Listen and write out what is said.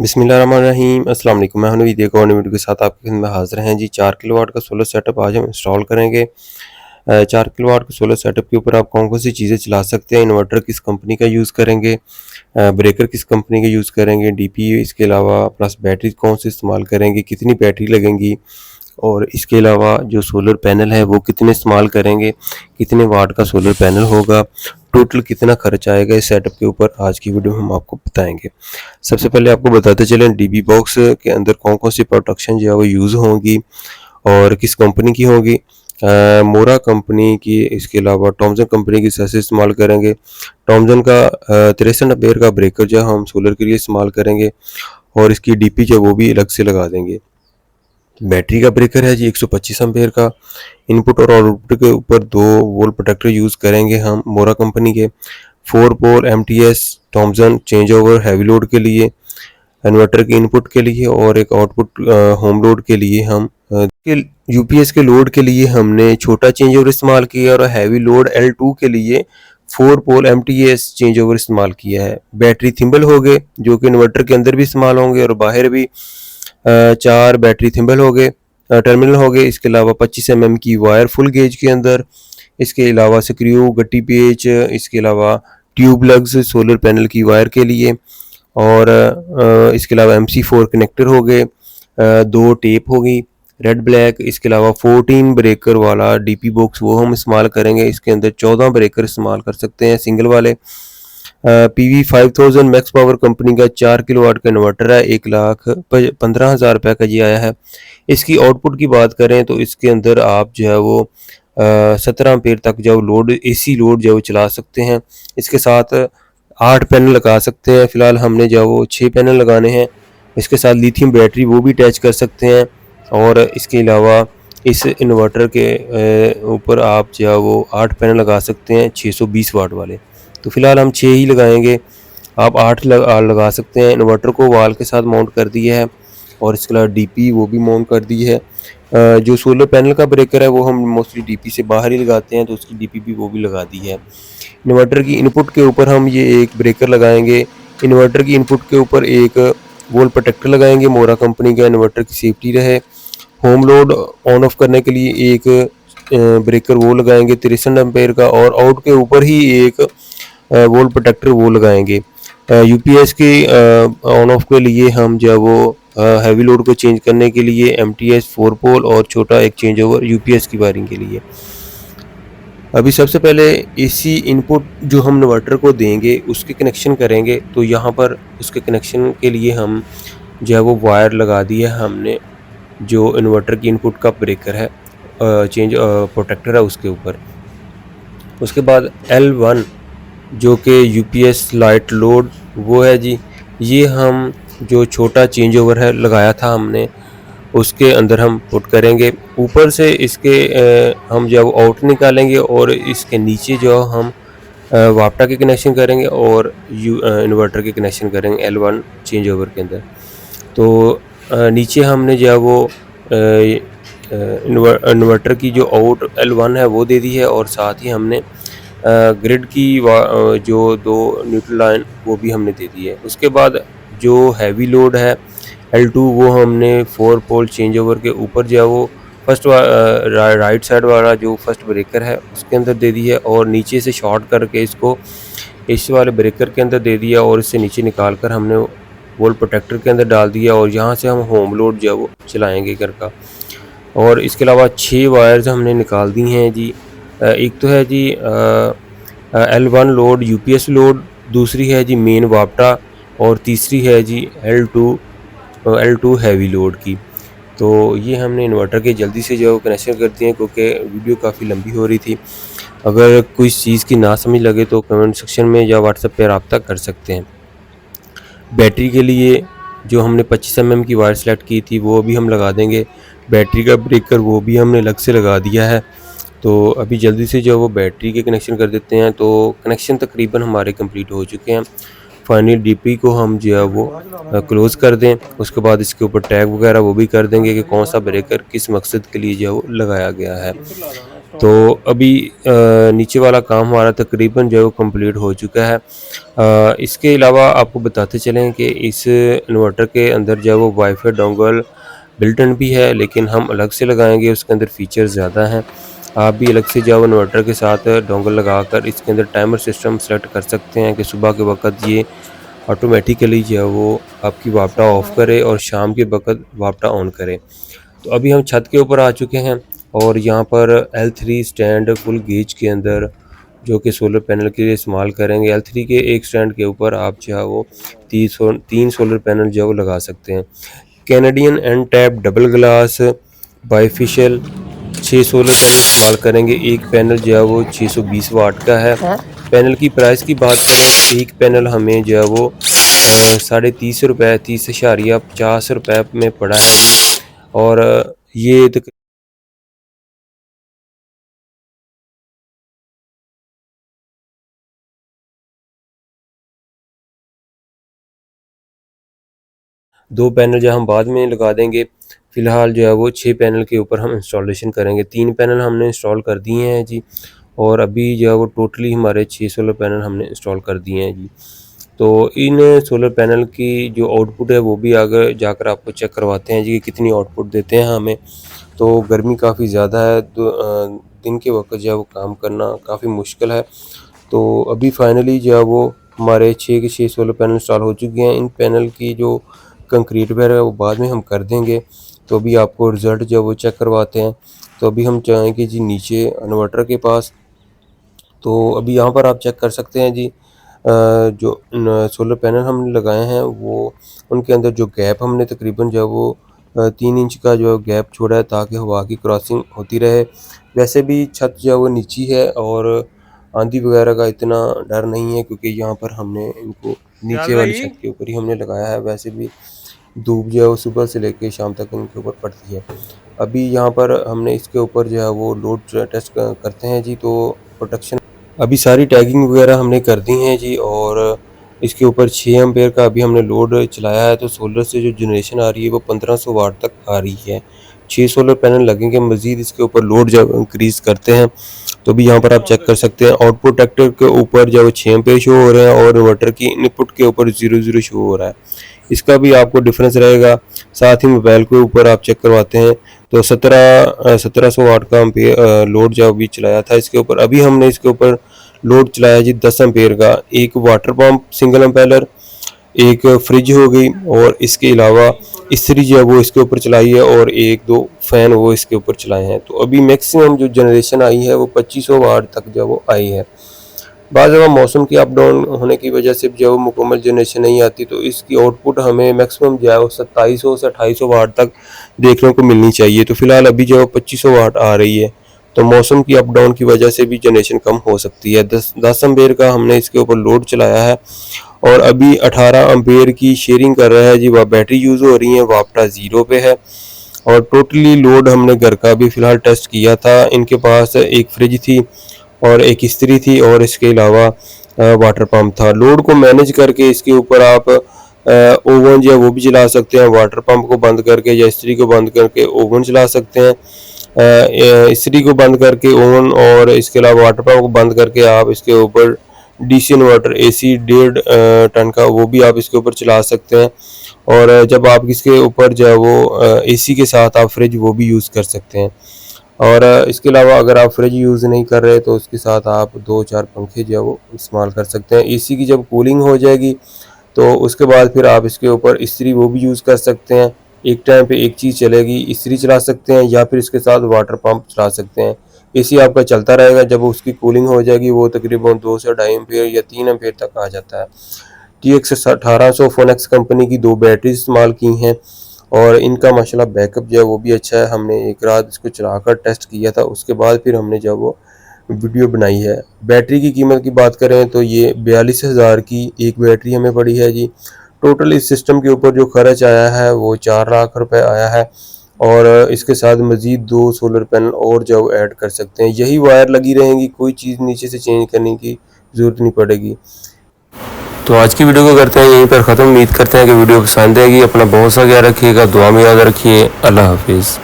बिस्मिल्लाहिर्रहमानिर्रहीम अस्सलाम वालेकुम। मैं हूं नवीद एक और नई वीडियो के साथ आपकी खिदमत में हाजिर हैं जी। 4 किलोवाट का सोलर सेटअप आज हम इंस्टॉल करेंगे। 4 किलोवाट के सोलर सेटअप के ऊपर आप कौन कौन सी चीज़ें चला सकते हैं, इन्वर्टर किस कंपनी का यूज़ करेंगे, ब्रेकर किस कंपनी का यूज़ करेंगे, डीपी इसके अलावा प्लस बैटरी कौन सी इस्तेमाल करेंगे, कितनी बैटरी लगेंगी, और इसके अलावा जो सोलर पैनल है वो कितने इस्तेमाल करेंगे, कितने वाट का सोलर पैनल होगा, टोटल कितना खर्च आएगा इस सेटअप के ऊपर आज की वीडियो में हम आपको बताएंगे। सबसे पहले आपको बताते चलें डीबी बॉक्स के अंदर कौन कौन सी प्रोडक्शन जो है वो यूज़ होंगी और किस कंपनी की होगी। मोरा कंपनी की, इसके अलावा टॉमसन कंपनी की सेस इस्तेमाल करेंगे। टॉमसन का 63 एम्पेयर का ब्रेकर जो हम सोलर के लिए इस्तेमाल करेंगे और इसकी डीपी जो वो भी अलग से लगा देंगे। बैटरी का ब्रेकर है जी 125 एम्पेयर का। इनपुट और आउटपुट के ऊपर 2 वोल्ट प्रोटेक्टर यूज़ करेंगे हम मोरा कंपनी के। 4 पोल MTS Thomson change over heavy load के लिए, इन्वर्टर के इनपुट के लिए और एक आउटपुट होम लोड के लिए। हम यूपीएस के लोड के लिए हमने छोटा चेंज ओवर इस्तेमाल किया और हैवी लोड L2 के लिए 4 पोल MTS चेंज ओवर इस्तेमाल किया है। बैटरी थिम्बल हो गए जो कि इन्वर्टर के अंदर भी इस्तेमाल होंगे और बाहर भी 4 बैटरी थिम्बल हो गए, टर्मिनल हो गए। इसके अलावा 25 mm की वायर फुल गेज के अंदर, इसके अलावा स्क्रू, गट्टी पेच, इसके अलावा ट्यूब लग्स सोलर पैनल की वायर के लिए, और इसके अलावा MC4 कनेक्टर हो गए, 2 टेप होगी रेड ब्लैक। इसके अलावा 14 ब्रेकर वाला डीपी बॉक्स वो हम इस्तेमाल करेंगे। इसके अंदर 14 ब्रेकर इस्तेमाल कर सकते हैं सिंगल वाले। PV 5000 मैक्स पावर कंपनी का 4 किलोवाट का इन्वर्टर है। 1,15,000 रुपये का जी आया है। इसकी आउटपुट की बात करें तो इसके अंदर आप जो है वो 17 एम्पेयर तक जो लोड AC लोड जो है वो चला सकते हैं। इसके साथ 8 पैनल लगा सकते हैं। फ़िलहाल हमने जो है वो 6 पैनल लगाने हैं। इसके साथ लिथियम बैटरी वो भी अटैच कर सकते हैं। और इसके अलावा इस इन्वर्टर के ऊपर आप जो है वो 8 पैनल लगा सकते हैं 620 वाट वाले। तो फ़िलहाल हम 6 ही लगाएंगे, आप 8 लगा सकते हैं। इन्वर्टर को वाल के साथ माउंट कर दिया है और इसके अलावा डीपी वो भी माउंट कर दी है। जो सोलर पैनल का ब्रेकर है वो हम मोस्टली डीपी से बाहर ही लगाते हैं, तो उसकी डीपी भी वो भी लगा दी है। इन्वर्टर की इनपुट के ऊपर हम ये एक ब्रेकर लगाएंगे। इन्वर्टर की इनपुट के ऊपर एक वोल्ट प्रोटेक्टर लगाएंगे मोरा कंपनी का, इन्वर्टर की सेफ्टी रहे। होम लोड ऑन ऑफ करने के लिए एक ब्रेकर वो लगाएंगे 63 एम्पेयर का, और आउट के ऊपर ही एक वोल्ट प्रोटेक्टर वो लगाएंगे। यूपीएस के ऑन ऑफ के लिए हम जो है वो हैवी लोड को चेंज करने के लिए MTS 4 पोल और छोटा एक चेंज ओवर यूपीएस की वायरिंग के लिए। अभी सबसे पहले AC इनपुट जो हम इन्वर्टर को देंगे उसके कनेक्शन करेंगे। तो यहाँ पर उसके कनेक्शन के लिए हम जो है वो वायर लगा दी है हमने, जो इन्वर्टर की इनपुट का ब्रेकर है चेंज प्रोटेक्टर है उसके ऊपर। उसके बाद L1 जो कि यूपीएस लाइट लोड वो है जी, ये हम जो छोटा चेंज ओवर है लगाया था हमने उसके अंदर हम पुट करेंगे। ऊपर से इसके हम जब आउट निकालेंगे और इसके नीचे जो हम वापटा के कनेक्शन करेंगे और इन्वर्टर के कनेक्शन करेंगे L1 चेंज ओवर के अंदर। तो नीचे हमने जो है वो इन्वर्टर की जो आउट L1 है वो दे दी है, और साथ ही हमने ग्रिड की जो 2 न्यूट्रल लाइन वो भी हमने दे दी है। उसके बाद जो हैवी लोड है L2 वो हमने 4 पोल चेंज ओवर के ऊपर जो है वो फर्स्ट राइट साइड वाला जो फर्स्ट ब्रेकर है उसके अंदर दे दी है, और नीचे से शॉर्ट करके इसको इस वाले ब्रेकर के अंदर दे दिया और इससे नीचे निकाल कर हमने वोल्ट प्रोटेक्टर के अंदर डाल दिया, और यहाँ से हम होम लोड जो है वो चलाएँगे घर का। और इसके अलावा 6 वायर्स हमने निकाल दी हैं जी। एक तो है जी L1 लोड यूपीएस लोड, दूसरी है जी मेन वापटा, और तीसरी है जी L2 हैवी लोड की। तो ये हमने इन्वर्टर के जल्दी से जो कनेक्शन कर दिए हैं क्योंकि वीडियो काफ़ी लंबी हो रही थी। अगर कोई चीज़ की ना समझ लगे तो कमेंट सेक्शन में या व्हाट्सएप पे रब्ता कर सकते हैं। बैटरी के लिए जो हमने 25 mm की वायर सेलेक्ट की थी वो भी हम लगा देंगे। बैटरी का ब्रेकर वो भी हमने अलग से लगा दिया है। तो अभी जल्दी से जो वो बैटरी के कनेक्शन कर देते हैं। तो कनेक्शन तकरीबन हमारे कंप्लीट हो चुके हैं। फाइनली डीपी को हम जो है वो क्लोज़ कर दें। उसके बाद इसके ऊपर टैग वगैरह वो भी कर देंगे कि कौन सा ब्रेकर किस मकसद के लिए जो है वो लगाया गया है। तो अभी नीचे वाला काम हमारा तकरीबन जो है वो कंप्लीट हो चुका है। इसके अलावा आपको बताते चलें कि इस इन्वर्टर के अंदर जो है वो वाईफाई डोंगल बिल्ट इन भी है, लेकिन हम अलग से लगाएंगे, उसके अंदर फीचर ज़्यादा हैं। आप भी अलग से जो है इन्वर्टर के साथ डोंगल लगाकर इसके अंदर टाइमर सिस्टम सेलेक्ट कर सकते हैं कि सुबह के वक्त ये ऑटोमेटिकली जो है वो आपकी वापटा ऑफ़ करे और शाम के वक्त वापटा ऑन करे। तो अभी हम छत के ऊपर आ चुके हैं और यहाँ पर L3 स्टैंड फुल गेज के अंदर जो कि सोलर पैनल के लिए इस्तेमाल करेंगे। L3 के एक स्टैंड के ऊपर आप जो है वो 3 सोलर पैनल जो है वो लगा सकते हैं। Canadian N type double glass bifacial 6 solar panel इस्तेमाल करेंगे। एक पैनल जो है वो 620 वाट का है। पैनल की प्राइस की बात करें, एक पैनल हमें जो है वो 30.5 रुपये 30.50 में पड़ा है जी। और ये 2 पैनल जो हम बाद में लगा देंगे। फ़िलहाल जो है वो 6 पैनल के ऊपर हम इंस्टॉलेशन करेंगे। 3 पैनल हमने इंस्टॉल कर दिए हैं जी, और अभी जो है वो टोटली हमारे 6 सोलर पैनल हमने इंस्टॉल कर दिए हैं जी। तो इन सोलर पैनल की जो आउटपुट है वो भी आगे जाकर आपको चेक करवाते हैं जी कि कितनी आउटपुट देते हैं हमें। तो गर्मी काफ़ी ज़्यादा है, तो दिन के वक्त जो है वो काम करना काफ़ी मुश्किल है। तो अभी फाइनली जो है वो हमारे 6 के 6 सोलर पैनल इंस्टॉल हो चुके हैं। इन पैनल की जो कंक्रीट वेयर है वो बाद में हम कर देंगे। तो अभी आपको रिज़ल्ट जो है वो चेक करवाते हैं। तो अभी हम जाएंगे जी नीचे इन्वर्टर के पास। तो अभी यहाँ पर आप चेक कर सकते हैं जी, जो सोलर पैनल हमने लगाए हैं वो उनके अंदर जो गैप हमने तकरीबन जो है वो 3 इंच का जो गैप छोड़ा है ताकि हवा की क्रॉसिंग होती रहे। वैसे भी छत जो है वो नीची है और आंधी वगैरह का इतना डर नहीं है, क्योंकि यहाँ पर हमने इनको नीचे वाली छत के ऊपर ही हमने लगाया है। वैसे भी धूप जो है वो सुबह से लेकर शाम तक इनके ऊपर पड़ती है। अभी यहाँ पर हमने इसके ऊपर जो है वो लोड टेस्ट करते हैं जी। तो प्रोटेक्शन अभी सारी टैगिंग वगैरह हमने कर दी हैं जी, और इसके ऊपर 6 एम्पेयर का अभी हमने लोड चलाया है। तो सोलर से जो जनरेशन आ रही है वो 1500 वाट तक आ रही है। 6 सोलर पैनल लगेंगे, मज़ीद इसके ऊपर लोड जब इंक्रीज़ करते हैं तो अभी यहाँ पर आप चेक कर सकते हैं आउटपुट ट्रैक्टर के ऊपर जो 6 एम्पेयर शो हो रहे हैं और इन्वर्टर की इनपुट के ऊपर 00 शो हो रहा है। इसका भी आपको डिफरेंस रहेगा। साथ ही मोबाइल के ऊपर आप चेक करवाते हैं तो 1700 वाट का लोड जो अभी चलाया था इसके ऊपर। अभी हमने इसके ऊपर लोड चलाया जी 10 एम्पेयर का। एक वाटर पंप सिंगल एम्पेलर, एक फ्रिज हो गई, और इसके अलावा इस्त्री जो है वो इसके ऊपर चलाई है, और 1-2 फैन वो इसके ऊपर चलाए हैं। तो अभी मैक्सिमम जो जनरेशन आई है वो 2500 वाट तक जो वो आई है। बाद जब मौसम की अप डाउन होने की वजह से जो मुकम्मल जनरेशन नहीं आती, तो इसकी आउटपुट हमें मैक्सिमम जो है वो 2700 से 2800 वाट तक देखने को मिलनी चाहिए। तो फिलहाल अभी जो 2500 वाट आ रही है। तो मौसम की अप डाउन की वजह से भी जनरेशन कम हो सकती है। 10 एम्पेयर का हमने इसके ऊपर लोड चलाया है, और अभी 18 एम्पेयर की शेयरिंग कर रहा है जी। वह बैटरी यूज़ हो रही है, वापटा 0 पे है। और टोटली लोड हमने घर का भी फ़िलहाल टेस्ट किया था। इनके पास एक फ्रिज थी और एक इस्त्री थी, और इसके अलावा वाटर पंप था। लोड को मैनेज करके इसके ऊपर आप ओवन जो है वो भी चला सकते हैं। वाटर पंप को बंद करके या इस्त्री को बंद करके ओवन चला सकते हैं। इस्त्री को बंद करके ओवन, और इसके अलावा वाटर पंप को बंद करके आप इसके ऊपर डीसी इन्वर्टर AC 1.5 टन का वो भी आप इसके ऊपर चला सकते हैं। और जब आप इसके ऊपर जो है वो AC के साथ आप फ्रिज वो भी यूज़ कर सकते हैं। और इसके अलावा अगर आप फ्रिज यूज़ नहीं कर रहे तो उसके साथ आप 2-4 पंखे जो है वो इस्तेमाल कर सकते हैं। AC की जब कूलिंग हो जाएगी तो उसके बाद फिर आप इसके ऊपर इस्त्री वो भी यूज़ कर सकते हैं। एक टाइम पे एक चीज़ चलेगी, इस्त्री चला सकते हैं या फिर इसके साथ वाटर पंप चला सकते हैं। AC आपका चलता रहेगा। जब उसकी कूलिंग हो जाएगी वो तकरीबन 2 से 2.5 एम्पेयर या 3 एम्पेयर तक आ जाता है। TX 1800 फोनेक्स कंपनी की 2 बैटरी इस्तेमाल की हैं, और इनका माशाल्लाह बैकअप जो है वो भी अच्छा है। हमने एक रात इसको चलाकर टेस्ट किया था, उसके बाद फिर हमने जो वो वीडियो बनाई है। बैटरी की कीमत की बात करें तो ये 42,000 की एक बैटरी हमें पड़ी है जी। टोटल इस सिस्टम के ऊपर जो खर्च आया है वो 4 लाख रुपए आया है, और इसके साथ मज़ीद 2 सोलर पैनल और जो ऐड कर सकते हैं। यही वायर लगी रहेंगी, कोई चीज़ नीचे से चेंज करने की ज़रूरत नहीं पड़ेगी। तो आज की वीडियो को करते हैं यहीं पर ख़त्म। उम्मीद करते हैं कि वीडियो पसंद आएगी। अपना बहुत सा ख्याल रखिएगा, दुआ में याद रखिए। अल्लाह हाफिज़।